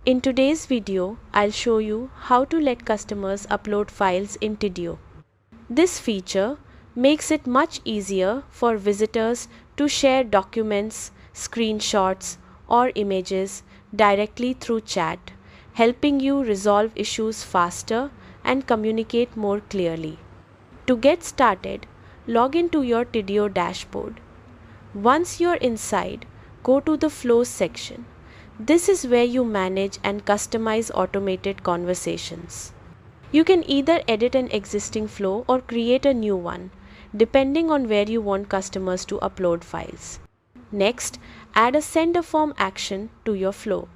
In today's video, I'll show you how to let customers upload files in Tidio. This feature makes it much easier for visitors to share documents, screenshots, or images directly through chat, helping you resolve issues faster and communicate more clearly. To get started, log into your Tidio dashboard. Once you're inside, go to the Flows section. This is where you manage and customize automated conversations. You can either edit an existing flow or create a new one, depending on where you want customers to upload files. Next, add a send a form action to your flow.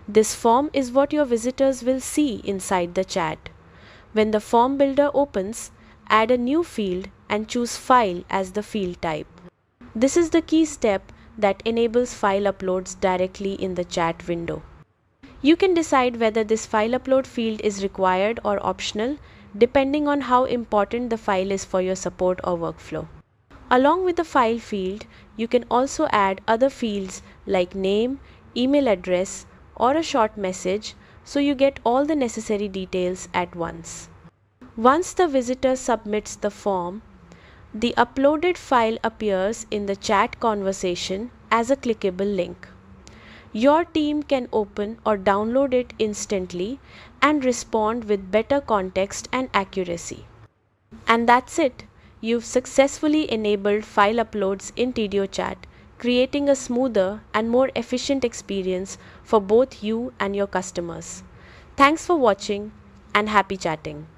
This form is what your visitors will see inside the chat. When the form builder opens, add a new field and choose File as the field type. This is the key step that enables file uploads directly in the chat window. You can decide whether this file upload field is required or optional, depending on how important the file is for your support or workflow. Along with the file field, you can also add other fields like name, email address, or a short message, so you get all the necessary details at once. Once the visitor submits the form, the uploaded file appears in the chat conversation as a clickable link. Your team can open or download it instantly and respond with better context and accuracy. And that's it. You've successfully enabled file uploads in Tidio Chat, creating a smoother and more efficient experience for both you and your customers. Thanks for watching and happy chatting.